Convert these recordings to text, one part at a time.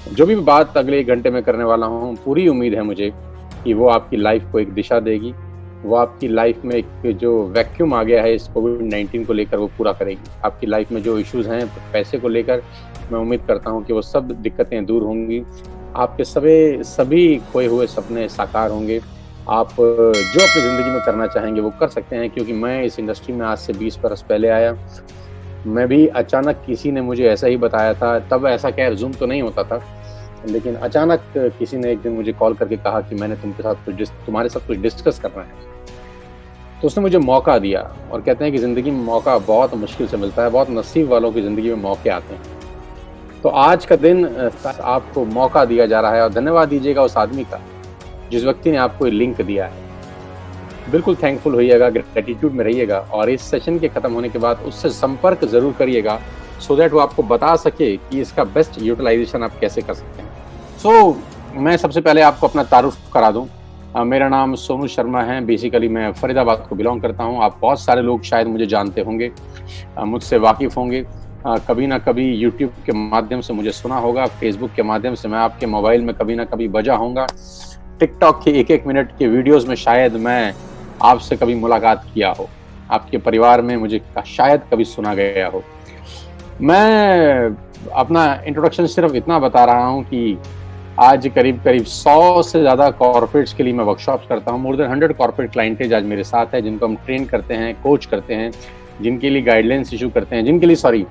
जो भी बात अगले 1 घंटे में करने वाला हूँ, पूरी उम्मीद है मुझे कि वो आपकी लाइफ को एक दिशा देगी। वो आपकी लाइफ में एक जो वैक्यूम आ गया है इस कोविड-19 को लेकर वो पूरा करेगी। आपकी लाइफ में जो इश्यूज़ हैं पैसे को लेकर, मैं उम्मीद करता हूँ कि वो सब दिक्कतें दूर होंगी। आपके सभी खोए हुए सपने साकार होंगे। आप जो अपनी ज़िंदगी में करना चाहेंगे वो कर सकते हैं, क्योंकि मैं इस इंडस्ट्री में आज से 20 बरस पहले आया। मैं भी अचानक किसी ने मुझे ऐसा ही बताया था, तब ऐसा खैर ज़ूम तो नहीं होता था, लेकिन अचानक किसी ने एक दिन मुझे कॉल करके कहा कि मैंने तुम्हारे साथ कुछ डिस्कस करना है। तो उसने मुझे मौका दिया, और कहते हैं कि ज़िंदगी में मौका बहुत मुश्किल से मिलता है, बहुत नसीब वालों की ज़िंदगी में मौके आते हैं। तो आज का दिन आपको मौका दिया जा रहा है, और धन्यवाद दीजिएगा उस आदमी का, जिस व्यक्ति ने आपको ये लिंक दिया है। बिल्कुल थैंकफुल होइएगा, ग्रैटिट्यूड में रहिएगा, और इस सेशन के खत्म होने के बाद उससे संपर्क ज़रूर करिएगा, सो दैट वो आपको बता सके कि इसका बेस्ट यूटिलाइजेशन आप कैसे कर सकते हैं। मैं सबसे पहले आपको अपना तारुफ करा दूं। मेरा नाम सोनू शर्मा है। बेसिकली मैं फरीदाबाद को बिलोंग करता हूं। आप बहुत सारे लोग शायद मुझे जानते होंगे, मुझसे वाकिफ़ होंगे। कभी ना कभी यूट्यूब के माध्यम से मुझे सुना होगा, फेसबुक के माध्यम से मैं आपके मोबाइल में कभी ना कभी बजा होऊंगा, टिकटॉक के 1-1 मिनट के वीडियोज़ में शायद मैं आपसे कभी मुलाकात किया हो, आपके परिवार में मुझे शायद कभी सुना गया हो। मैं अपना इंट्रोडक्शन सिर्फ इतना बता रहा हूँ कि आज करीब-करीब 100 से ज़्यादा कॉर्पोरेट्स के लिए मैं वर्कशॉप्स करता हूँ। मोर देन 100 कॉर्पोरेट क्लाइंटेज आज मेरे साथ है, जिनको हम ट्रेन करते हैं, कोच करते हैं, जिनके लिए गाइडलाइंस इश्यू करते हैं, जिनके लिए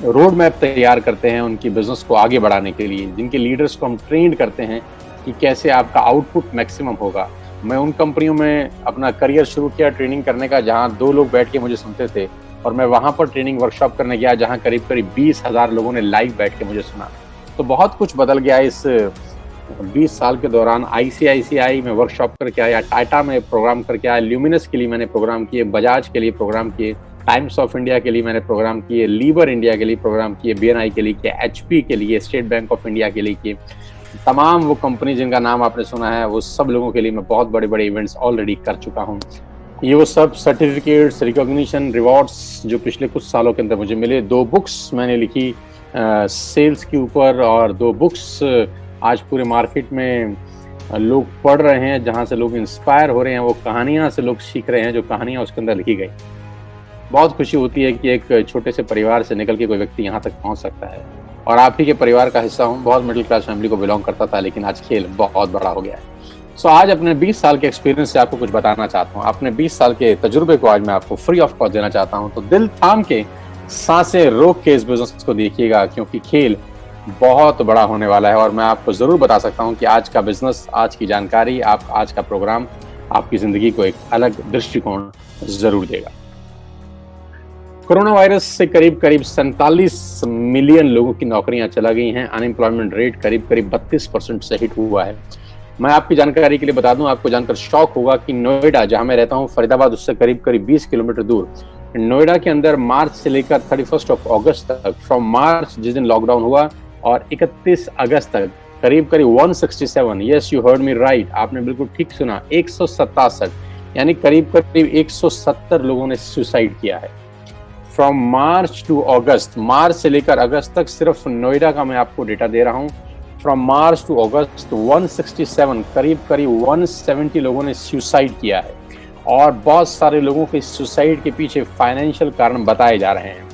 रोड मैप तैयार करते हैं उनकी बिज़नेस को आगे बढ़ाने के लिए, जिनके लीडर्स को हम ट्रेन करते हैं कि कैसे आपका आउटपुट मैक्सिमम होगा। मैं उन कंपनियों में अपना करियर शुरू किया ट्रेनिंग करने का, जहाँ 2 लोग बैठ के मुझे सुनते थे, और मैं वहाँ पर ट्रेनिंग वर्कशॉप करने गया जहाँ करीब-करीब 20,000 लोगों ने लाइव बैठ के मुझे सुना। तो बहुत कुछ बदल गया इस 20 साल के दौरान। आईसीआईसीआई में वर्कशॉप करके आया, टाटा में प्रोग्राम करके आया, ल्यूमिनस के लिए मैंने प्रोग्राम किए, बजाज के लिए प्रोग्राम किए, टाइम्स ऑफ इंडिया के लिए मैंने प्रोग्राम किए, लीवर इंडिया के लिए प्रोग्राम किए, बीएनआई के लिए किए, एचपी के लिए, स्टेट बैंक ऑफ इंडिया के लिए किए। तमाम वो कंपनी जिनका नाम आपने सुना है, वो सब लोगों के लिए मैं बहुत बड़े-बड़े इवेंट्स ऑलरेडी कर चुका हूँ। ये वो सब सर्टिफिकेट्स, रिकॉग्निशन, रिवॉर्ड्स जो पिछले कुछ सालों के अंदर मुझे मिले। 2 बुक्स मैंने लिखी सेल्स के ऊपर, और 2 बुक्स आज पूरे मार्केट में लोग पढ़ रहे हैं, जहाँ से लोग इंस्पायर हो रहे हैं, वो कहानियाँ से लोग सीख रहे हैं, जो कहानियाँ उसके अंदर लिखी गई। बहुत खुशी होती है कि एक छोटे से परिवार से निकल के कोई व्यक्ति यहाँ तक पहुँच सकता है, और आप ही के परिवार का हिस्सा हूँ। बहुत मिडिल क्लास फैमिली को बिलोंग करता था, लेकिन आज खेल बहुत बड़ा हो गया है। आज अपने 20 साल के एक्सपीरियंस से आपको कुछ बताना चाहता हूँ। अपने 20 साल के तजुर्बे को आज मैं आपको फ्री ऑफ कॉस्ट देना चाहता हूँ। तो दिल थाम के, सांसें रोक के इस बिज़नेस को देखिएगा, क्योंकि खेल बहुत बड़ा होने वाला है, और मैं आपको ज़रूर बता सकता हूँ कि आज का बिज़नेस, आज की जानकारी, आज का प्रोग्राम आपकी ज़िंदगी को एक अलग दृष्टिकोण ज़रूर देगा। कोरोना वायरस से करीब-करीब 47 मिलियन लोगों की नौकरियां चला गई हैं। अनएम्प्लॉयमेंट रेट करीब-करीब 32% से हिट हुआ है। मैं आपकी जानकारी के लिए बता दूं, आपको जानकर शॉक होगा कि नोएडा, जहां मैं रहता हूं, फरीदाबाद उससे करीब-करीब 20 किलोमीटर दूर, नोएडा के अंदर मार्च से लेकर 31 अगस्त तक, फ्रॉम मार्च जिस दिन लॉकडाउन हुआ, और 31 अगस्त तक करीब-करीब 167, yes you heard me right, आपने बिल्कुल ठीक सुना, 167 यानी करीब-करीब 170 लोगों ने सुसाइड किया है। फ्रॉम मार्च टू अगस्त, मार्च से लेकर अगस्त तक सिर्फ नोएडा का मैं आपको डेटा दे रहा हूं। फ्रॉम मार्च टू अगस्त 167, करीब 170 लोगों ने सुसाइड किया है, और बहुत सारे लोगों के सुसाइड के पीछे फाइनेंशियल कारण बताए जा रहे हैं।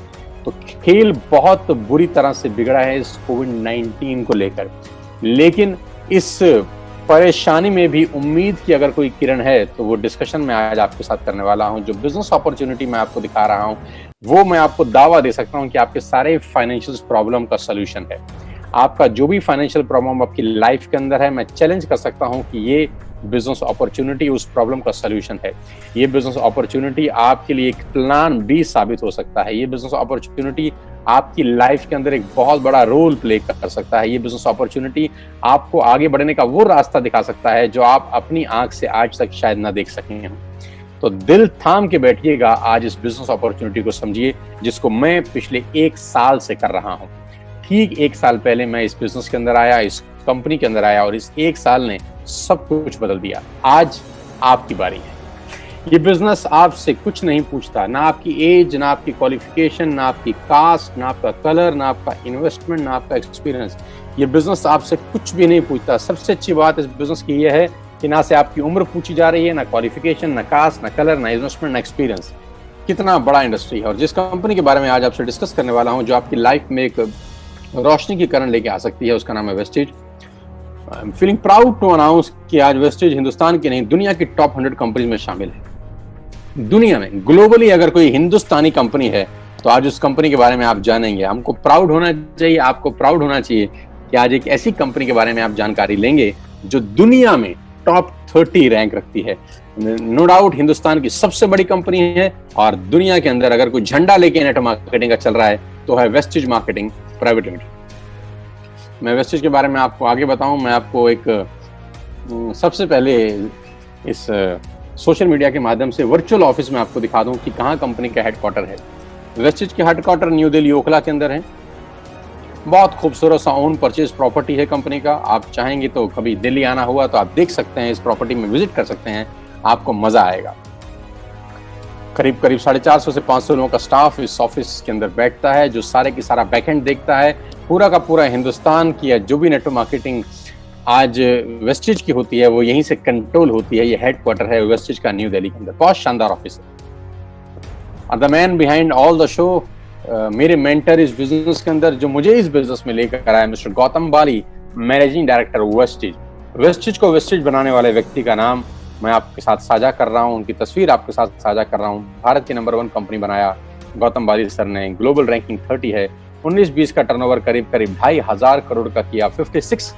तो खेल बहुत बुरी तरह से बिगड़ा है इस कोविड-19 को लेकर, लेकिन इस परेशानी में भी उम्मीद की अगर कोई किरण है, तो वो डिस्कशन मैं आज आपके साथ करने वाला हूं। जो बिजनेस अपॉर्चुनिटी मैं आपको दिखा रहा हूं, वो मैं आपको दावा दे सकता हूं कि आपके सारे फाइनेंशियल प्रॉब्लम का सलूशन है। आपका जो भी फाइनेंशियल प्रॉब्लम आपकी लाइफ के अंदर है, मैं चैलेंज कर सकता हूं कि ये बिजनेस अपॉर्चुनिटी उस प्रॉब्लम का सलूशन है। ये बिजनेस अपॉर्चुनिटी आपके लिए एक प्लान बी साबित हो सकता है। ये बिजनेस अपॉर्चुनिटी आपकी लाइफ के अंदर एक बहुत बड़ा रोल प्ले कर सकता है। ये बिजनेस अपॉर्चुनिटी आपको आगे बढ़ने का वो रास्ता दिखा सकता है जो आप अपनी आंख से आज तक शायद ना देख सके हों। तो दिल थाम के बैठिएगा, आज इस बिजनेस अपॉर्चुनिटी को समझिए, जिसको मैं पिछले 1 साल से कर रहा हूं। ठीक 1 साल पहले मैं इस बिजनेस के अंदर आया, इस कंपनी के अंदर आया, और इस 1 साल ने सब कुछ बदल दिया। आज आपकी बारी है। ये बिजनेस आपसे कुछ नहीं पूछता, ना आपकी एज, ना आपकी क्वालिफिकेशन, ना आपकी कास्ट, ना आपका कलर, ना आपका इन्वेस्टमेंट, ना आपका एक्सपीरियंस। ये बिजनेस आपसे कुछ भी नहीं पूछता। सबसे अच्छी बात इस बिजनेस की ये है कि ना से आपकी उम्र पूछी जा रही है, ना क्वालिफिकेशन, ना कास्ट, ना कलर, ना इन्वेस्टमेंट, ना एक्सपीरियंस। कितना बड़ा इंडस्ट्री है। और जिस कंपनी के बारे में आज आपसे डिस्कस करने वाला हूं, जो आपकी लाइफ में एक रोशनी की किरण लेके आ सकती है, उसका नाम है wastage. I am feeling proud to announce कि आज वेस्टेज हिंदुस्तान की नहीं, दुनिया की टॉप 100 कंपनीज में शामिल है। दुनिया में ग्लोबली अगर कोई हिंदुस्तानी कंपनी है तो आज उस कंपनी के बारे में आप जानेंगे। हमको प्राउड होना चाहिए, आपको प्राउड होना चाहिए कि आज एक ऐसी कंपनी के बारे में आप जानकारी लेंगे जो दुनिया में टॉप 30 रैंक रखती है। नो डाउट हिंदुस्तान की सबसे बड़ी कंपनी है, और दुनिया के अंदर अगर कोई झंडा लेके नेट मार्केटिंग का चल रहा है तो है वेस्टेज मार्केटिंग प्राइवेट लिमिटेड। मैं वेस्टेज के बारे में आपको आगे बताऊं, मैं आपको एक सबसे पहले इस सोशल मीडिया के माध्यम से वर्चुअल ऑफिस में आपको दिखा दूं कि कहाँ कंपनी का हेडक्वार्टर है। वेस्टेज के हेडक्वार्टर न्यू दिल्ली ओखला के अंदर है। बहुत खूबसूरत सा ओन परचेज प्रॉपर्टी है कंपनी का। आप चाहेंगे तो कभी दिल्ली आना हुआ तो आप देख सकते हैं, इस प्रॉपर्टी में विजिट कर सकते हैं, आपको मजा आएगा। करीब 450 से 500 लोगों का स्टाफ इस ऑफिस के अंदर बैठता है, जो सारे की सारा बैकएंड देखता है। पूरा का पूरा हिंदुस्तान की जो भी नेटवर्क मार्केटिंग आज वेस्टेज की होती है वो यहीं से कंट्रोल होती है। ये हेडक्वार्टर है वेस्टेज का न्यू दिल्ली के अंदर। बहुत शानदार ऑफिस है। The man behind all the show, मेरे मेंटर इस बिजनेस के अंदर जो मुझे इस बिजनेस में लेकर आया, मिस्टर गौतम बाली, मैनेजिंग डायरेक्टर वेस्टेज। वेस्टेज को वेस्टेज बनाने वाले व्यक्ति का नाम मैं आपके साथ साझा कर रहा हूं, उनकी तस्वीर आपके साथ साझा कर रहा हूं। भारत की नंबर 1 कंपनी बनाया गौतम बाली सर ने। ग्लोबल रैंकिंग 30 है। 19-20 का टर्नओवर करीब 2,500 करोड़ का किया। 56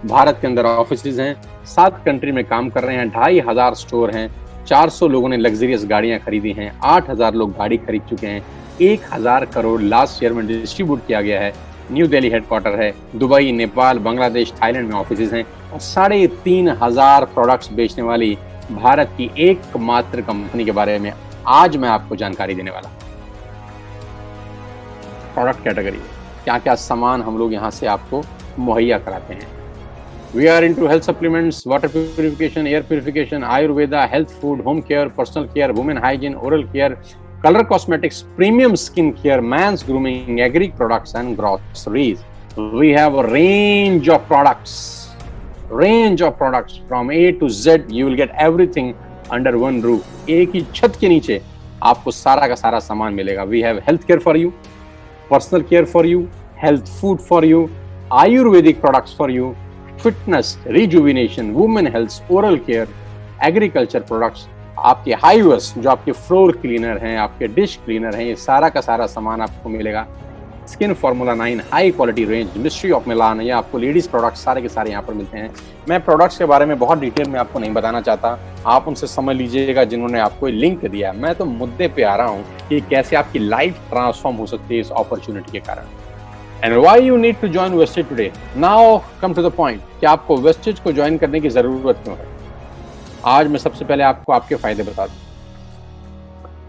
भारत के अंदर ऑफिस हैं। 7 कंट्री में काम कर रहे हैं। 2,500 स्टोर हैं। 400 लोगों ने लग्जरियस गाड़ियां खरीदी हैं। 8,000 लोग गाड़ी खरीद चुके हैं। 1,000 करोड़ लास्ट ईयर में डिस्ट्रीब्यूट किया गया है। न्यू दिल्ली हेडक्वार्टर है। दुबई, नेपाल, बांग्लादेश, थाईलैंड में ऑफिस हैं। और 3,500 प्रोडक्ट्स बेचने वाली भारत की एकमात्र कंपनी के बारे में आज मैं आपको जानकारी देने वाला। प्रोडक्ट कैटेगरी, क्या क्या सामान हम लोग यहाँ से आपको मुहैया कराते हैं। We are into health supplements, water purification, air purification, Ayurveda, health food, home care, personal care, women hygiene, oral care, color cosmetics, premium skin care, man's grooming, agri products and groceries. We have a range of products from A to Z. You will get everything under one roof. एक ही छत के नीचे आपको सारा का सारा सामान मिलेगा। We have health care for you, personal care for you, health food for you, Ayurvedic products for you, fitness, rejuvenation, women health, oral care, agriculture products, आपके हाईवर्स जो आपके फ्लोर क्लीनर हैं, आपके डिश क्लीनर हैं, ये सारा का सारा सामान आपको मिलेगा। Skin formula 9 high quality range, mystery of Milan, या आपको लेडीज प्रोडक्ट्स सारे के सारे यहाँ पर मिलते हैं। मैं प्रोडक्ट्स के बारे में बहुत डिटेल में आपको नहीं बताना चाहता, आप उनसे समझ लीजिएगा जिन्होंने आपको लिंक दिया। मैं तो मुद्दे पे आ रहा हूँ कि कैसे आपकी लाइफ ट्रांसफॉर्म हो सकती है इस अपॉर्चुनिटी के कारण। And why you need to join Vestige today? Now come to the point कि आपको वेस्टेज को ज्वाइन करने की जरूरत क्यों है। आज मैं सबसे पहले आपको आपके फायदे बता दूं।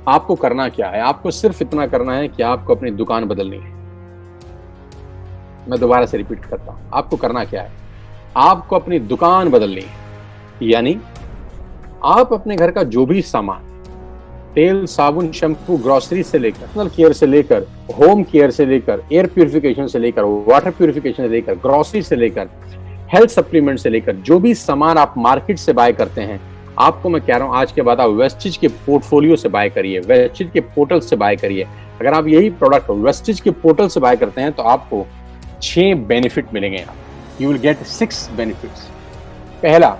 आपको करना क्या है? आपको सिर्फ इतना करना है कि आपको अपनी दुकान बदलनी है। मैं दोबारा से रिपीट करता हूं, आपको करना क्या है? आपको अपनी दुकान बदलनी है। यानी आप अपने घर का जो भी सामान, तेल, साबुन, शैम्पू, ग्रोसरी से लेकर, पर्सनल केयर से लेकर, होम केयर से लेकर, एयर प्यूरिफिकेशन से लेकर, वाटर प्यूरिफिकेशन से लेकर, ग्रोसरी से लेकर, हेल्थ सप्लीमेंट से लेकर, जो भी सामान आप मार्केट से बाय करते हैं, आपको मैं कह रहा हूं आज के बाद आप वेस्टेज के पोर्टफोलियो से बाय करिए, वेस्टेज के पोर्टल से बाय करिए। अगर आप यही प्रोडक्ट वेस्टेज के पोर्टल से बाय करते हैं तो आपको 6 बेनिफिट मिलेंगे। You will get 6 benefits. पहला,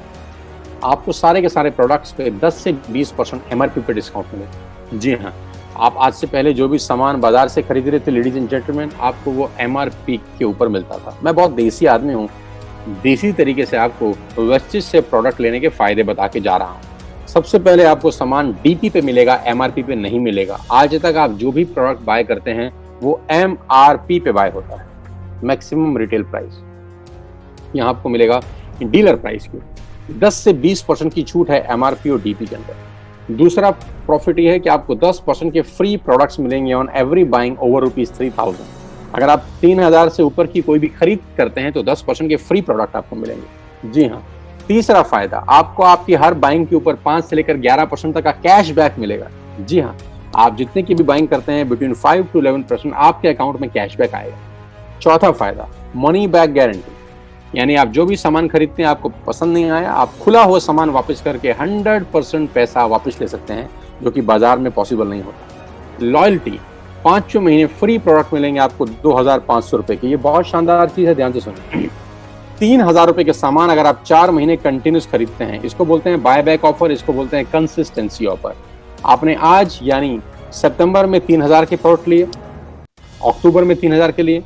आपको सारे के सारे प्रोडक्ट्स पे 10 से 20% एमआरपी पे डिस्काउंट मिलेगा। जी हाँ, आप आज से पहले जो भी सामान बाजार से खरीद रहे थे लेडीज एंड जेंटलमैन, आपको वो एमआरपी के ऊपर मिलता था। मैं बहुत देसी आदमी हूँ, देसी तरीके से आपको वेस्टेज से प्रोडक्ट लेने के फायदे बता के जा रहा हूँ। सबसे पहले आपको सामान डीपी पे मिलेगा, एमआरपी पे नहीं मिलेगा। आज तक आप जो भी प्रोडक्ट बाय करते हैं वो एमआरपी पे बाय होता है, मैक्सिमम रिटेल प्राइस। यहाँ आपको मिलेगा डीलर प्राइस की 10 से 20% की छूट है एमआरपी और डीपी के अंदर। दूसरा प्रॉफिट ये है कि आपको 10% के फ्री प्रोडक्ट्स मिलेंगे ऑन एवरी बाइंग ओवर ₹3,000। अगर आप 3,000 से ऊपर की कोई भी खरीद करते हैं तो 10% के फ्री प्रोडक्ट आपको मिलेंगे। जी हाँ, तीसरा फायदा, आपको आपकी हर बाइंग के ऊपर 5 से लेकर 11% तक का कैश बैक मिलेगा। जी हाँ, आप जितने की भी बाइंग करते हैं बिटवीन 5 to 11% आपके अकाउंट में कैश बैक आएगा। चौथा फायदा, मनी बैक गारंटी, यानी आप जो भी सामान खरीदते हैं आपको पसंद नहीं आया, आप खुला हुआ सामान वापस करके 100% पैसा वापस ले सकते हैं, जो कि बाजार में पॉसिबल नहीं होता। लॉयल्टी, 5 महीने फ्री प्रोडक्ट मिलेंगे आपको 2500 रुपए की। ये बहुत शानदार चीज है, ध्यान से सुनिए। 3000 रुपए के सामान अगर आप 4 महीने कंटिन्यूस खरीदते हैं, इसको बोलते हैं बाय बैक ऑफर, इसको बोलते हैं कंसिस्टेंसी ऑफर। आपने आज यानी सितंबर में 3000 के प्रोडक्ट लिए, अक्टूबर में 3000 के लिए,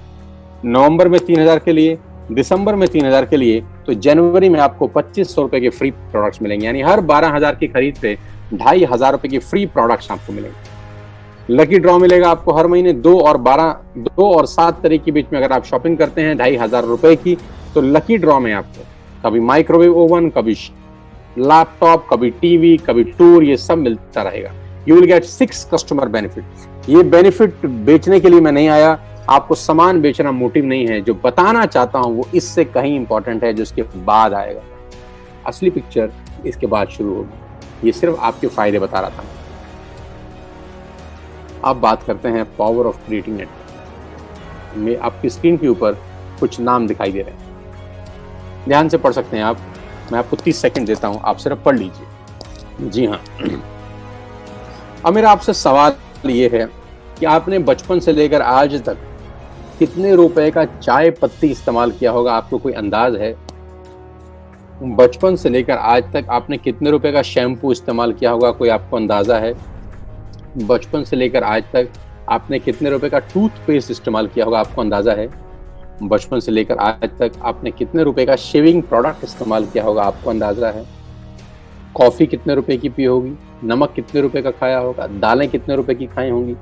नवंबर में 3000 के लिए, दिसंबर में 3000 के लिए, तो जनवरी में आपको 2500 रुपए के फ्री प्रोडक्ट्स मिलेंगे। यानी हर 12000 की खरीद पे 2500 रुपए की फ्री प्रोडक्ट्स आपको मिलेंगे। लकी ड्रॉ मिलेगा आपको हर महीने 2 और 7 तारीख के बीच में। अगर आप शॉपिंग करते हैं 2500 रुपए की, तो लकी ड्रॉ में आपको कभी माइक्रोवेव ओवन, कभी लैपटॉप, कभी टीवी, कभी टूर, ये सब मिलता रहेगा। You will get 6 customer benefit. ये बेनिफिट बेचने के लिए मैं नहीं आया, आपको सामान बेचना मोटिव नहीं है। जो बताना चाहता हूं वो इससे कहीं इंपॉर्टेंट है, जो इसके बाद आएगा। असली पिक्चर इसके बाद शुरू होगी। ये सिर्फ आपके फायदे बता रहा था। अब बात करते हैं पावर ऑफ क्रिएटिंग नेटवर्क में। आपकी स्क्रीन के ऊपर कुछ नाम दिखाई दे रहे हैं, ध्यान से पढ़ सकते हैं आप। मैं आपको 30 सेकंड देता हूं, आप सिर्फ पढ़ लीजिए। जी हाँ, अब मेरा आपसे सवाल ये है कि आपने बचपन से लेकर आज तक कितने रुपए का चाय पत्ती इस्तेमाल किया होगा? आपको कोई अंदाज है? बचपन से लेकर आज तक आपने कितने रुपए का शैम्पू इस्तेमाल किया होगा? कोई आपको अंदाजा है? बचपन से लेकर आज तक आपने कितने रुपए का टूथपेस्ट इस्तेमाल किया होगा? आपको अंदाजा है? बचपन से लेकर आज तक आपने कितने रुपए का शेविंग प्रोडक्ट इस्तेमाल किया होगा? आपको अंदाजा है? कॉफी कितने रुपए की पी होगी? नमक कितने रुपए का खाया होगा? दालें कितने रुपए की खाई होंगी?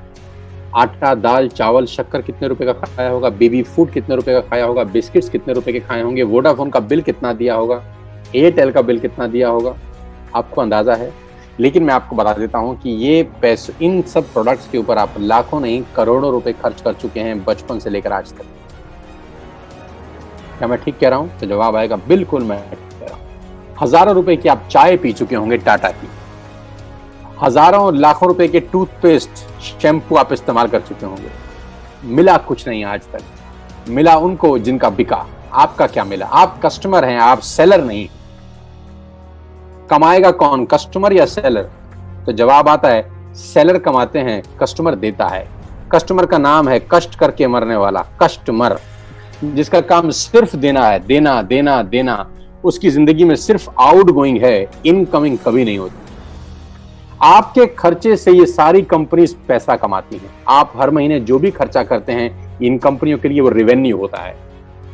आटा, दाल, चावल, शक्कर कितने रुपए का खाया होगा? बेबी फूड कितने रुपए का खाया होगा? बिस्किट्स कितने रुपए के खाए होंगे? वोडाफोन का बिल कितना दिया होगा? एयरटेल का बिल कितना दिया होगा? आपको अंदाजा है? लेकिन मैं आपको बता देता हूं कि ये पैसे, इन सब प्रोडक्ट्स के ऊपर आप लाखों नहीं करोड़ों रुपए खर्च कर चुके हैं बचपन से लेकर आज तक। क्या मैं ठीक कह रहा हूं? तो जवाब आएगा बिल्कुल मैं ठीक कह रहा हूं। हजारों रुपए की आप चाय पी चुके होंगे टाटा की, हजारों लाखों रुपए के टूथपेस्ट, शैम्पू आप इस्तेमाल कर चुके होंगे। मिला कुछ नहीं आज तक। मिला उनको जिनका बिका। आपका क्या मिला? आप कस्टमर हैं, आप सेलर नहीं। कमाएगा कौन, कस्टमर या सेलर? तो जवाब आता है सेलर कमाते हैं, कस्टमर देता है। कस्टमर का नाम है कष्ट करके मरने वाला कस्टमर, जिसका काम सिर्फ देना है, देना देना देना। उसकी जिंदगी में सिर्फ आउट गोइंग है, इनकमिंग कभी नहीं होती। आपके खर्चे से ये सारी कंपनीज पैसा कमाती हैं। आप हर महीने जो भी खर्चा करते हैं इन कंपनियों के लिए वो रेवेन्यू होता है।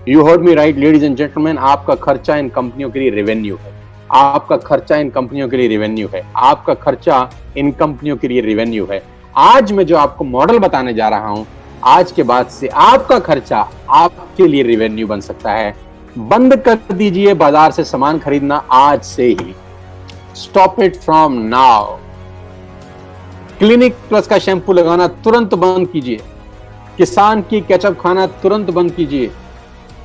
You heard me right ladies and gentleman, आपका खर्चा इन कंपनियों के लिए रेवेन्यू है। आपका खर्चा इन कंपनियों के लिए रेवेन्यू है। आपका खर्चा इन कंपनियों के लिए रेवेन्यू है। आज मैं जो आपको मॉडल बताने जा रहा हूं, आज के बाद से आपका खर्चा आपके लिए रेवेन्यू बन सकता है। बंद कर दीजिए बाजार से सामान खरीदना आज से ही। Stop it from now. Clinic plus का शैम्पू लगाना तुरंत बंद कीजिए। किसान की केचप खाना तुरंत बंद कीजिए।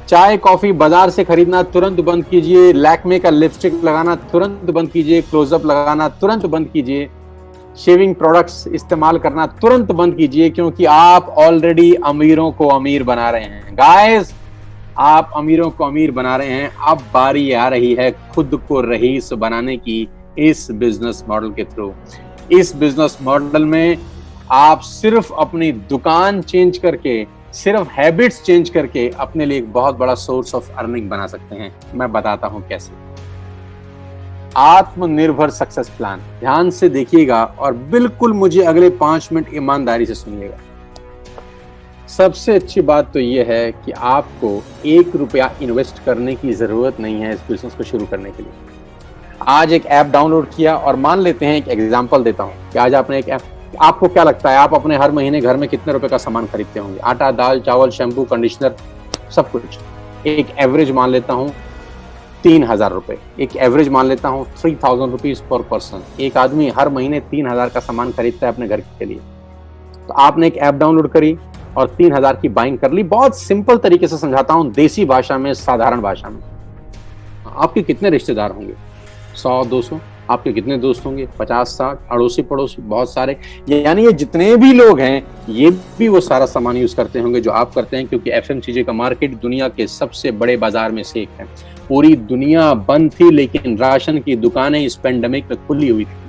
चाय कॉफी बाजार से खरीदना तुरंत बंद कीजिए। लैक्मे का लिपस्टिक लगाना तुरंत बंद कीजिए। क्लोजअप लगाना तुरंत बंद कीजिए। शेविंग प्रोडक्ट्स इस्तेमाल करना तुरंत बंद कीजिए, क्योंकि आप ऑलरेडी अमीरों को अमीर बना रहे हैं। गाइस, आप अमीरों को अमीर बना रहे हैं। अब बारी आ रही है खुद को रईस बनाने की इस बिजनेस मॉडल के थ्रू। इस बिजनेस मॉडल में आप सिर्फ अपनी दुकान चेंज करके, सिर्फ हैबिट्स चेंज करके अपने लिए एक बहुत बड़ा सोर्स ऑफ अर्निंग बना सकते हैं। मैं बताता हूं कैसे। आत्मनिर्भर सक्सेस प्लान, ध्यान से देखिएगा और बिल्कुल मुझे अगले 5 मिनट ईमानदारी से सुनिएगा। सबसे अच्छी बात तो यह है कि आपको 1 रुपया इन्वेस्ट करने की जरूरत नहीं है इस बिजनेस को शुरू करने के लिए। आज एक ऐप डाउनलोड किया और मान लेते हैं, एक एग्जांपल देता हूं कि आज आपने एक ऐप, आपको क्या लगता है आप अपने हर महीने घर में कितने रुपए का सामान खरीदते होंगे? आटा, दाल, चावल, शैम्पू, कंडीशनर, सब कुछ। एक एवरेज मान लेता हूं 3000 रुपए, एक एवरेज मान लेता हूं 3000 रुपीज पर पर्सन। एक आदमी हर महीने 3000 का सामान खरीदता है अपने घर के लिए। तो आपने एक ऐप डाउनलोड करी और 3000 की बाइंग कर ली। बहुत सिंपल तरीके से समझाता हूं, देसी भाषा में, साधारण भाषा में। आपके कितने रिश्तेदार होंगे? 100-200। आपके कितने दोस्त होंगे? 50-60। अड़ोसी पड़ोसी बहुत सारे। यानी ये जितने भी लोग हैं, ये भी वो सारा सामान यूज करते होंगे जो आप करते हैं, क्योंकि एफएमसीजी का मार्केट दुनिया के सबसे बड़े बाजार में से एक है। पूरी दुनिया बंद थी, लेकिन राशन की दुकानें इस पेंडेमिक में खुली हुई थी।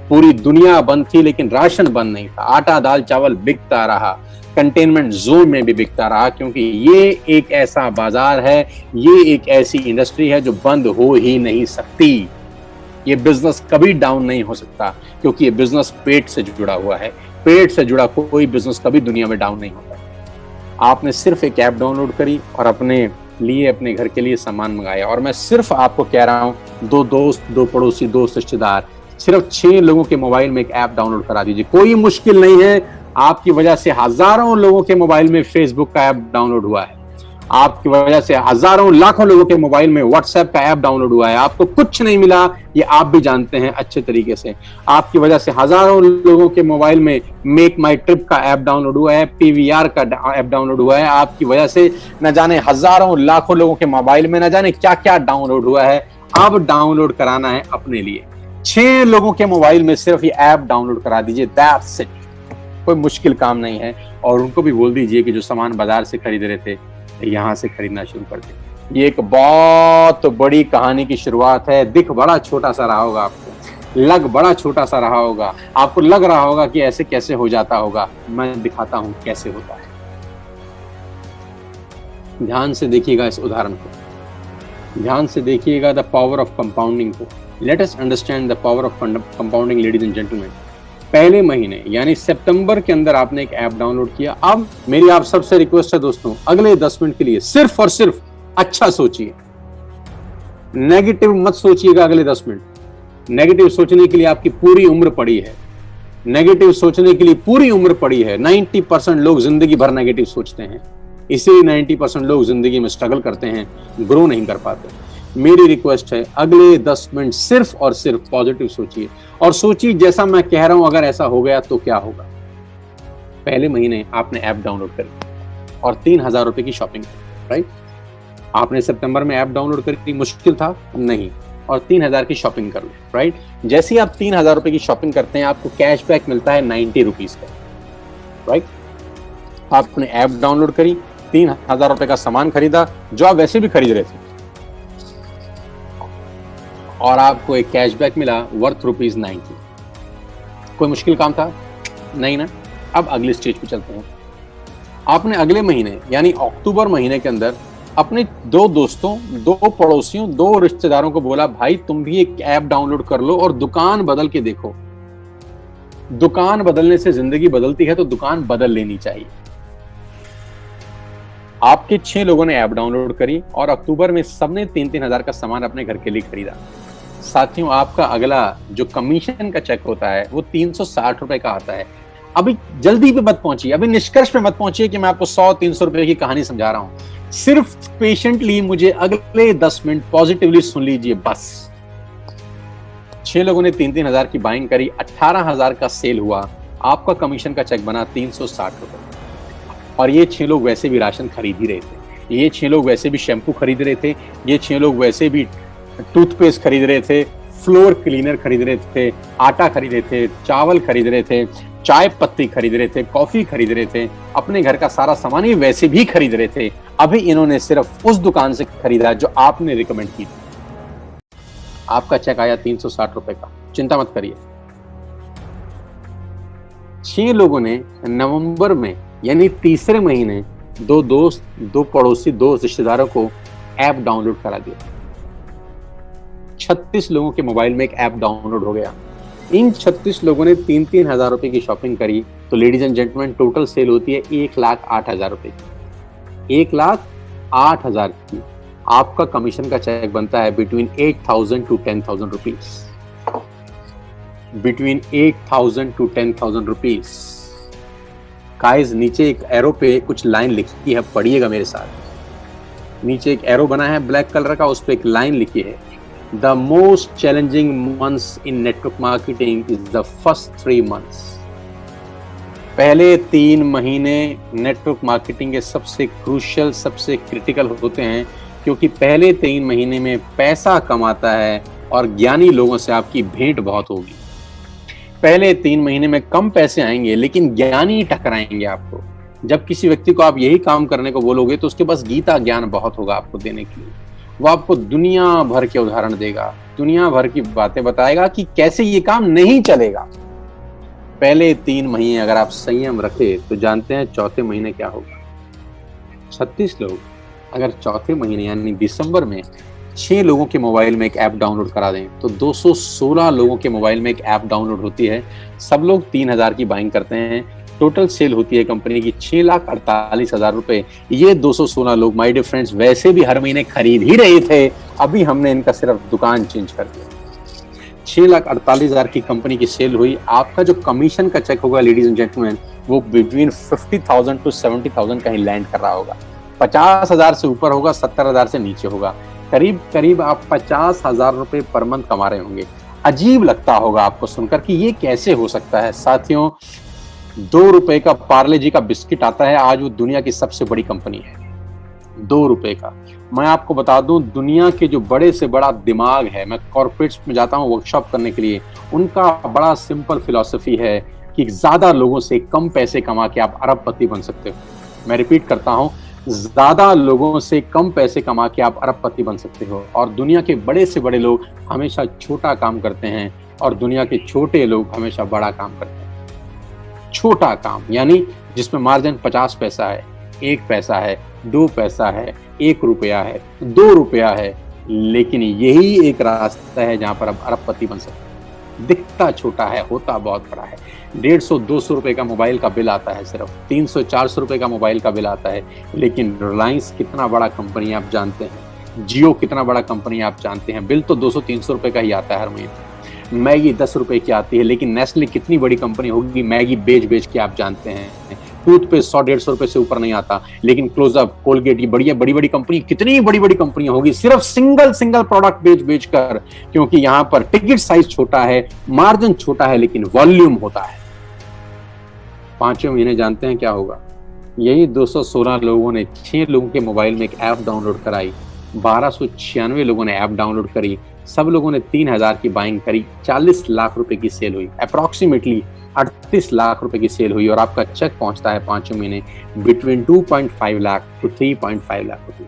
पूरी दुनिया बंद थी, लेकिन राशन बंद नहीं था। आटा दाल चावल बिकता रहा, कंटेनमेंट जोन में भी बिकता रहा, क्योंकि ये एक ऐसा बाजार है, ये एक ऐसी इंडस्ट्री है जो बंद हो ही नहीं सकती। ये बिजनेस कभी डाउन नहीं हो सकता, क्योंकि ये बिजनेस पेट से जुड़ा हुआ है। पेट से जुड़ा कोई बिजनेस कभी दुनिया में डाउन नहीं होता। आपने सिर्फ एक ऐप डाउनलोड करी और अपने लिए, अपने घर के लिए सामान मंगाया। और मैं सिर्फ आपको कह रहा हूं, 2 दोस्त, 2 पड़ोसी, 2 रिश्तेदार, सिर्फ 6 लोगों के मोबाइल में एक ऐप डाउनलोड करा दीजिए। कोई मुश्किल नहीं है। आपकी वजह से हजारों लोगों के मोबाइल में फेसबुक का ऐप डाउनलोड हुआ है। आपकी वजह से हजारों लाखों लोगों के मोबाइल में व्हाट्सएप का ऐप डाउनलोड हुआ है। आपको कुछ नहीं मिला, ये आप भी जानते हैं अच्छे तरीके से। आपकी वजह से हजारों लोगों के मोबाइल में मेक माई ट्रिप का ऐप डाउनलोड हुआ है, पीवीआर का ऐप डाउनलोड हुआ है। आपकी वजह से न जाने हजारों लाखों लोगों के मोबाइल में न जाने क्या क्या डाउनलोड हुआ है। अब डाउनलोड कराना है अपने लिए। 6 लोगों के मोबाइल में सिर्फ ये ऐप डाउनलोड करा दीजिए, दैट्स इट। कोई मुश्किल काम नहीं है। और उनको भी बोल दीजिए कि जो सामान बाजार से खरीद रहे थे, यहां से खरीदना शुरू कर दे। ये एक बहुत बड़ी कहानी की शुरुआत है। दिख बड़ा छोटा सा रहा होगा आपको, लग बड़ा छोटा सा रहा होगा, आपको लग रहा होगा कि ऐसे कैसे हो जाता होगा। मैं दिखाता हूं कैसे होता है। ध्यान से देखिएगा इस उदाहरण को, ध्यान से देखिएगा द पावर ऑफ कंपाउंडिंग को। Let us understand the power of compounding, ladies and gentleman. पहले महीने यानी सितंबर के अंदर आपने एक ऐप डाउनलोड किया। अब मेरी आप सबसे रिक्वेस्ट है दोस्तों, अगले 10 मिनट के लिए सिर्फ और सिर्फ अच्छा सोचिए, नेगेटिव मत सोचिएगा। अगले 10 मिनट नेगेटिव सोचने के लिए आपकी पूरी उम्र पड़ी है। नेगेटिव सोचने के लिए पूरी उम्र पड़ी है। 90% लोग जिंदगी भर नेगेटिव सोचते हैं, इसीलिए 90% लोग जिंदगी में स्ट्रगल करते हैं, ग्रो नहीं कर पाते। मेरी रिक्वेस्ट है, अगले 10 मिनट सिर्फ और सिर्फ पॉजिटिव सोचिए, और सोचिए जैसा मैं कह रहा हूं, अगर ऐसा हो गया तो क्या होगा। पहले महीने आपने ऐप डाउनलोड करी और 3000 रुपए की शॉपिंग की, राइट। आपने सितंबर में ऐप डाउनलोड करी, मुश्किल था नहीं, और 3000 की शॉपिंग कर लो, राइट। जैसे ही आप 3000 रुपए की शॉपिंग करते हैं, आपको कैशबैक मिलता है 90 रुपीज का, राइट। आपने ऐप डाउनलोड करी, 3000 रुपए का सामान खरीदा जो आप वैसे भी खरीद रहे थे, और आपको एक कैशबैक मिला वर्थ ₹90। कोई मुश्किल काम था? नहीं ना। अब अगले स्टेज पे चलते हैं। आपने अगले महीने यानी अक्टूबर महीने के अंदर अपने 2 दोस्तों, 2 पड़ोसियों, 2 रिश्तेदारों को बोला, भाई तुम भी एक ऐप डाउनलोड कर लो और दुकान बदल के देखो। दुकान बदलने से जिंदगी बदलती है, तो दुकान बदल लेनी चाहिए। आपके 6 लोगों ने ऐप डाउनलोड करी और अक्टूबर में सबने 3-3 हजार का सामान अपने घर के लिए खरीदा। साथियों, आपका अगला जो कमीशन का चेक होता है वो 360 रुपए का आता है। अभी जल्दी पे मत पहुंचिए, अभी निष्कर्ष पे मत पहुंचिए कि मैं आपको 100-300 रुपए की कहानी समझा रहा हूं। सिर्फ पेशेंटली मुझे अगले 10 मिनट पॉजिटिवली सुन लीजिए बस। 6 लोगों ने 3-3 हजार की बाइंग करी, 18,000 का सेल हुआ, आपका कमीशन का चेक बना 360 रुपए। और ये 6 लोग वैसे भी राशन खरीद ही रहे थे, ये 6 लोग वैसे भी शैम्पू खरीद रहे थे, ये 6 लोग वैसे भी टूथपेस्ट खरीद रहे थे, फ्लोर क्लीनर खरीद रहे थे, आटा खरीद रहे थे, चावल खरीद रहे थे, चाय पत्ती खरीद रहे थे, कॉफी खरीद रहे थे, अपने घर का सारा सामान ही वैसे भी खरीद रहे थे। अभी इन्होंने सिर्फ उस दुकान से खरीदा जो आपने रिकमेंड की थी। आपका चेक आया 360 रुपए का। चिंता मत करिए। 6 लोगों ने नवंबर में यानी तीसरे महीने 2 दोस्त, 2 पड़ोसी, 2 रिश्तेदारों को ऐप डाउनलोड करा दिया। 36 लोगों के मोबाइल में एक ऐप डाउनलोड हो गया। इन 36 लोगों ने 3-3 हजार रुपए की शॉपिंग करी, तो ladies and gentleman total sale होती है 1,08,000 रुपए की। 1,08,000 की आपका कमीशन का चेक बनता है between 8,000 to 10,000 rupees. Between 8,000 to 10,000 rupees. Guys, नीचे एक एरो पे कुछ लाइन लिखी है, पढ़िएगा मेरे साथ। नीचे एक एरो बना है ब्लैक कलर का, उस पर एक लाइन लिखी है, The most challenging months in network marketing is the first 3 months. पहले 3 महीने नेटवर्क मार्केटिंग के सबसे क्रूशियल, सबसे क्रिटिकल होते हैं, क्योंकि पहले 3 महीने में पैसा कमाता है और ज्ञानी लोगों से आपकी भेंट बहुत होगी। पहले 3 महीने में कम पैसे आएंगे लेकिन ज्ञानी टकराएंगे आपको। जब किसी व्यक्ति को आप यही काम करने को बोलोगे तो उसके पास गीता ज्ञान बहुत होगा आपको देने के लिए। वो आपको दुनिया भर के उदाहरण देगा, दुनिया भर की बातें बताएगा कि कैसे ये काम नहीं चलेगा। पहले 3 महीने अगर आप संयम रखे तो जानते हैं चौथे महीने क्या होगा। 36 लोग अगर चौथे महीने यानी दिसंबर में 6 लोगों के मोबाइल में एक ऐप डाउनलोड करा दें तो 216 लोगों के मोबाइल में एक ऐप डाउनलोड होती है। सब लोग 3,000 की बाइंग करते हैं। टोटल सेल होती है कंपनी की 6,48,000 रुपए। ये 216 लोग माय डियर फ्रेंड्स वैसे भी हर महीने खरीद ही रहे थे, अभी हमने इनका सिर्फ दुकान चेंज कर दिया। 6,48,000 की कंपनी की सेल हुई। आपका जो कमीशन का चेक होगा लेडीज एंड जेंटलमैन वो बिटवीन 50,000 टू 70,000 कहीं लैंड कर रहा होगा। 50,000 से ऊपर होगा, 70,000 से नीचे होगा। करीब करीब आप 50,000 रुपए पर मंथ कमा रहे होंगे। अजीब लगता होगा आपको सुनकर कि ये कैसे हो सकता है। साथियों, 2 रुपए का पार्ले जी का बिस्किट आता है, आज वो दुनिया की सबसे बड़ी कंपनी है। 2 रुपए का। मैं आपको बता दूं, दुनिया के जो बड़े से बड़ा दिमाग है, मैं कॉर्पोरेट्स में जाता हूं वर्कशॉप करने के लिए, उनका बड़ा सिंपल फिलॉसफी है कि ज्यादा लोगों से कम पैसे कमा के आप अरबपति बन सकते हो। मैं रिपीट करता हूं, ज्यादा लोगों से कम पैसे कमा के आप अरबपति बन सकते हो। और दुनिया के बड़े से बड़े लोग हमेशा छोटा काम करते हैं और दुनिया के छोटे लोग हमेशा बड़ा काम करते हैं। छोटा काम यानी जिसमें मार्जिन 50 पैसा है, 1 पैसा है, 2 पैसा है, 1 रुपया है, 2 रुपया है, लेकिन यही एक रास्ता है जहां पर आप अरबपति बन सकते हैं। दिखता छोटा है, होता बहुत बड़ा है। 150-200 रुपए का मोबाइल का बिल आता है, सिर्फ 300-400 रुपए का मोबाइल का बिल आता है, लेकिन रिलायंस कितना बड़ा कंपनी आप जानते हैं, जियो कितना बड़ा कंपनी आप जानते हैं, बिल तो 200-300 रुपए का ही आता है हर महीने। मैगी 10 रुपए की आती है, लेकिन नेस्ले कितनी बड़ी कंपनी होगी, मैगी बेच के आप जानते हैं। टूथपेस्ट 100-150 रुपए से ऊपर नहीं आता, लेकिन क्लोजअप, कोलगेट, ये बड़ी बड़ी कंपनी, कितनी बड़ी बड़ी कंपनियां होगी सिर्फ सिंगल प्रोडक्ट बेच कर, क्योंकि यहां पर टिकट साइज छोटा है, मार्जिन छोटा है, लेकिन वॉल्यूम होता है। 5वें महीने जानते हैं क्या होगा। यही 216 लोगों ने 6 लोगों के मोबाइल में एक ऐप डाउनलोड कराई, 1296 लोगों ने ऐप डाउनलोड करी, सब लोगों ने 3,000 की बाइंग करी, 40 लाख रुपए की सेल हुई, अप्रोक्सीमेटली 38 लाख रुपए की सेल हुई। और आपका चेक पहुंचता है 5वें महीने between 2.5 lakh to 3.5 lakh rupees.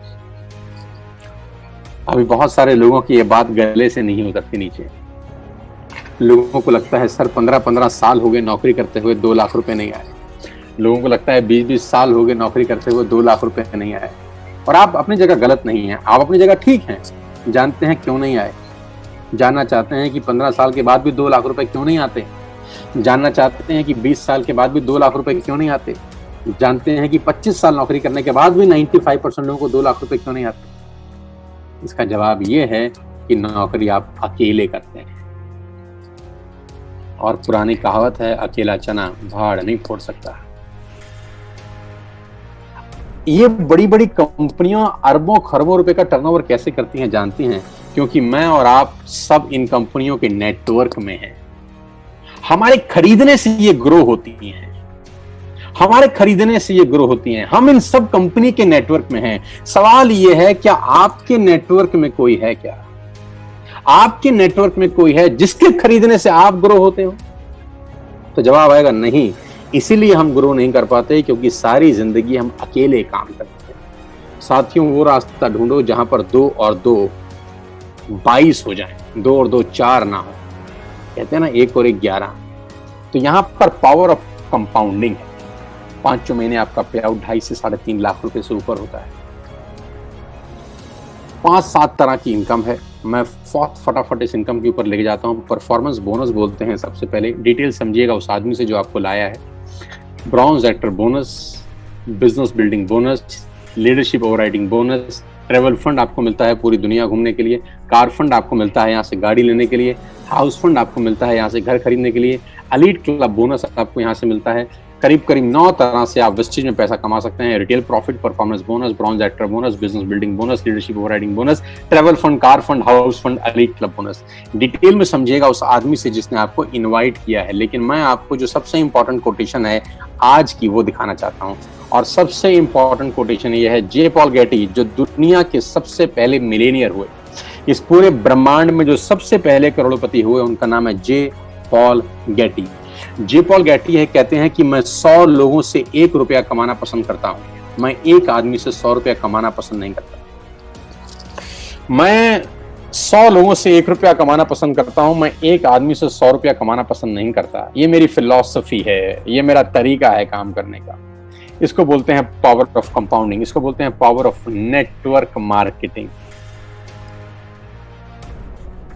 अभी बहुत सारे लोगों की ये बात गले से नहीं उतरती नीचे। लोगों को लगता है सर 15-15 साल हो गए नौकरी करते हुए 2 लाख रुपए नहीं आए। लोगों को लगता है 20-20 साल हो गए नौकरी करते हुए 2 लाख रुपए नहीं आए। और आप अपनी जगह गलत नहीं है, आप अपनी जगह ठीक हैं। जानते हैं क्यों नहीं आए? जानना चाहते हैं कि 15 साल के बाद भी 2 लाख रुपए क्यों नहीं आते? जानना चाहते हैं कि 20 साल के बाद भी 2 लाख रुपए क्यों नहीं आते? जानते हैं कि 25 साल नौकरी करने के बाद भी 95% लोगों को 2 लाख रुपए क्यों नहीं आते? इसका जवाब ये है कि नौकरी आप अकेले करते हैं। और पुरानी कहावत है, अकेला चना भाड़ नहीं फोड़ सकता। ये बड़ी बड़ी कंपनियां अरबों खरबों रुपए का टर्नओवर कैसे करती हैं जानती हैं? क्योंकि मैं और आप सब इन कंपनियों के नेटवर्क में हैं। हमारे खरीदने से ये ग्रो होती हैं, हमारे खरीदने से ये ग्रो होती हैं। हम इन सब कंपनी के नेटवर्क में हैं। सवाल ये है, क्या आपके नेटवर्क में कोई है? क्या आपके नेटवर्क में कोई है जिसके खरीदने से आप ग्रो होते हो? तो जवाब आएगा नहीं। इसीलिए हम ग्रो नहीं कर पाते, क्योंकि सारी जिंदगी हम अकेले काम करते हैं। साथियों, वो रास्ता ढूंढो जहां पर 2 और 2 22 हो जाए, 2 और 2 4 ना हो। कहते हैं ना 1 और 1 11। तो यहां पर पावर ऑफ कंपाउंडिंग है। 5 महीने आपका पे आउट 2.5 से 3.5 लाख रुपए से ऊपर होता है। 5-7 तरह की इनकम है। मैं फटाफट इस इनकम के ऊपर लेके जाता हूं। परफॉर्मेंस बोनस बोलते हैं सबसे पहले। डिटेल समझिएगा उस आदमी से जो आपको लाया है। Bronze actor bonus, business building bonus, leadership overriding bonus, travel fund आपको मिलता है पूरी दुनिया घूमने के लिए, कार फंड आपको मिलता है यहाँ से गाड़ी लेने के लिए, हाउस फंड आपको मिलता है यहाँ से घर खरीदने के लिए, एलीट क्लब बोनस आपको यहाँ से मिलता है। करीब 9 तरह से आप वेस्टेज में पैसा कमा सकते हैं। Retail profit, performance bonus, bronze actor bonus, business building bonus, leadership overriding bonus, travel fund, car fund, house fund, elite club bonus. Detail में समझिएगा उस आदमी से जिसने आपको इनवाइट किया है। लेकिन मैं आपको जो सबसे इंपॉर्टेंट कोटेशन है आज की वो दिखाना चाहता हूँ। और सबसे इंपॉर्टेंट कोटेशन ये है जे पॉल गेटी, जो दुनिया के सबसे पहले मिलेनियर हुए, इस पूरे ब्रह्मांड में जो सबसे पहले करोड़पति हुए, उनका नाम है जे पॉल गेटी। जे पॉल गेटी है, कहते हैं कि मैं 100 लोगों से 1 रुपया कमाना पसंद करता हूं, मैं एक आदमी से 100 रुपया कमाना पसंद नहीं करता। मैं 100 लोगों से 1 रुपया कमाना पसंद करता हूं, मैं एक आदमी से 100 रुपया कमाना पसंद नहीं करता। ये मेरी फिलॉसफी है, ये मेरा तरीका है काम करने का। इसको बोलते हैं पावर ऑफ कंपाउंडिंग, इसको बोलते हैं पावर ऑफ नेटवर्क मार्केटिंग।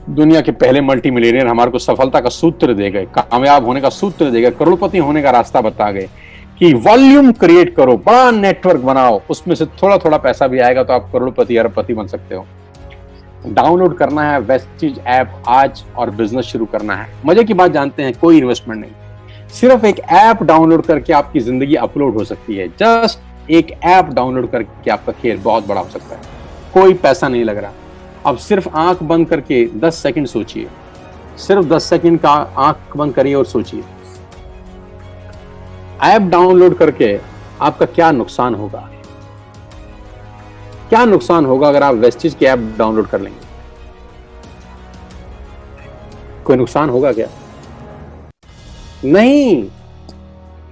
दुनिया के पहले मल्टी मिलियनियर हमारे को सफलता का सूत्र दे गए, कामयाब होने का सूत्र दे गए, करोड़पति होने का रास्ता बता गए कि वॉल्यूम क्रिएट करो, बड़ा नेटवर्क बनाओ, उसमें से थोड़ा थोड़ा पैसा भी आएगा तो आप करोड़पति अरबपति बन सकते हो। डाउनलोड करना है वेस्टीज ऐप आज और बिजनेस शुरू करना है। मजे की बात जानते हैं, कोई इन्वेस्टमेंट नहीं, सिर्फ एक ऐप डाउनलोड करके आपकी जिंदगी अपलोड हो सकती है। जस्ट एक ऐप डाउनलोड करके आपका खेल बहुत बड़ा हो सकता है, कोई पैसा नहीं लग रहा। अब सिर्फ आंख बंद करके 10 सेकंड सोचिए, सिर्फ 10 सेकंड का आंख बंद करिए और सोचिए, ऐप डाउनलोड करके आपका क्या नुकसान होगा, क्या नुकसान होगा अगर आप वेस्टीज की ऐप डाउनलोड कर लेंगे? कोई नुकसान होगा क्या? नहीं।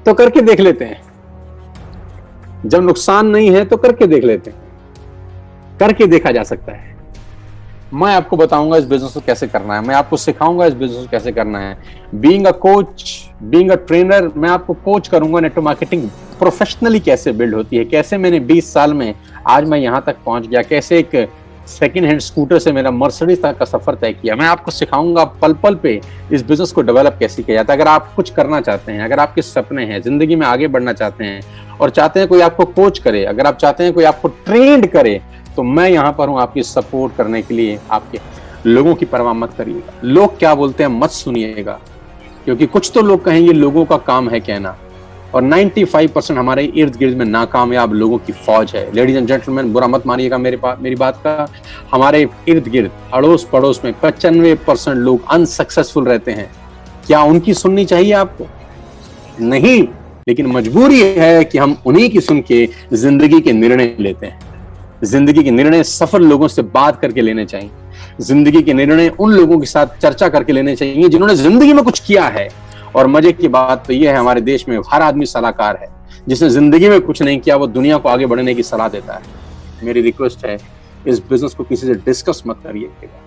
तो करके देख लेते हैं। जब नुकसान नहीं है तो करके देख लेते हैं, करके देखा जा सकता है। मैं आपको बताऊंगा इस बिजनेस को कैसे करना है, मैं आपको सिखाऊंगा इस बिजनेस को कैसे करना है। Being a coach, being a trainer, मैं आपको कोच करूंगा नेटवर्क मार्केटिंग प्रोफेशनली कैसे बिल्ड होती है, कैसे मैंने 20 साल में आज मैं यहां तक पहुंच गया, कैसे एक सेकेंड हैंड स्कूटर से मेरा मर्सिडीज तक का सफर तय किया। मैं आपको सिखाऊंगा पल पल पे इस बिजनेस को डेवलप कैसे किया जाता है। अगर आप कुछ करना चाहते हैं, अगर आपके सपने हैं, जिंदगी में आगे बढ़ना चाहते हैं और चाहते हैं कोई आपको कोच करे, अगर आप चाहते हैं कोई आपको ट्रेंड करे, तो मैं यहाँ पर हूँ आपकी सपोर्ट करने के लिए। आपके लोगों की परवाह मत करिएगा, लोग क्या बोलते हैं मत सुनिएगा, क्योंकि कुछ तो लोग कहेंगे लोगों का काम है कहना, और 95% हमारे इर्द गिर्द में नाकामयाब लोगों की फौज है। लेडीज एंड जेंटलमैन, बुरा मत मानिएगा मेरी बात का, हमारे इर्द गिर्द अड़ोस पड़ोस में 95% लोग अनसक्सेसफुल रहते हैं। क्या उनकी सुननी चाहिए आपको? नहीं, लेकिन मजबूरी है कि हम उन्हीं की सुन के जिंदगी के निर्णय लेते हैं। जिंदगी के निर्णय सफल लोगों से बात करके लेने चाहिए, जिंदगी के निर्णय उन लोगों के साथ चर्चा करके लेने चाहिए जिन्होंने जिंदगी में कुछ किया है। और मजे की बात तो यह है, हमारे देश में हर आदमी सलाहकार है, जिसने जिंदगी में कुछ नहीं किया वो दुनिया को आगे बढ़ने की सलाह देता है। मेरी रिक्वेस्ट है, इस बिजनेस को किसी से डिस्कस मत करिएगा।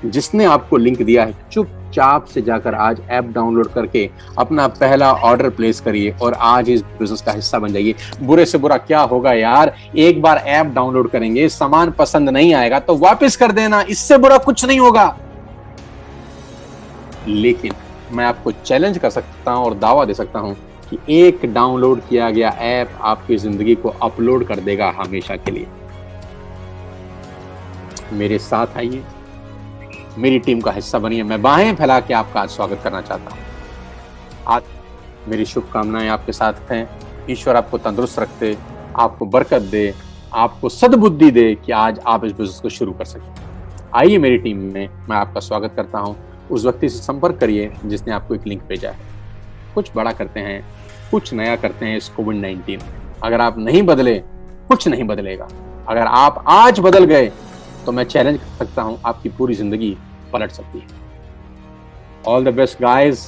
जिसने आपको लिंक दिया है चुपचाप से जाकर आज ऐप डाउनलोड करके अपना पहला ऑर्डर प्लेस करिए और आज इस बिजनेस का हिस्सा बन जाइए। बुरे से बुरा क्या होगा यार, एक बार ऐप डाउनलोड करेंगे, सामान पसंद नहीं आएगा तो वापस कर देना, इससे बुरा कुछ नहीं होगा। लेकिन मैं आपको चैलेंज कर सकता हूं और दावा दे सकता हूं कि एक डाउनलोड किया गया ऐप आपकी जिंदगी को अपलोड कर देगा हमेशा के लिए। मेरे साथ आइए, मेरी टीम का हिस्सा बनिए। मैं बाहें फैला के आपका आज स्वागत करना चाहता हूं। आज मेरी शुभकामनाएं आपके साथ हैं। ईश्वर आपको तंदुरुस्त रखे, आपको बरकत दे, आपको सद्बुद्धि दे कि आज आप इस बिजनेस को शुरू कर सकें। आइए मेरी टीम में, मैं आपका स्वागत करता हूं। उस व्यक्ति से संपर्क करिए जिसने आपको एक लिंक भेजा है। कुछ बड़ा करते हैं, कुछ नया करते हैं इस कोविड-19 में। अगर आप नहीं बदले, कुछ नहीं बदलेगा। अगर आप आज बदल गए तो मैं चैलेंज कर सकता हूं आपकी पूरी जिंदगी पलट सकती है। All the best guys.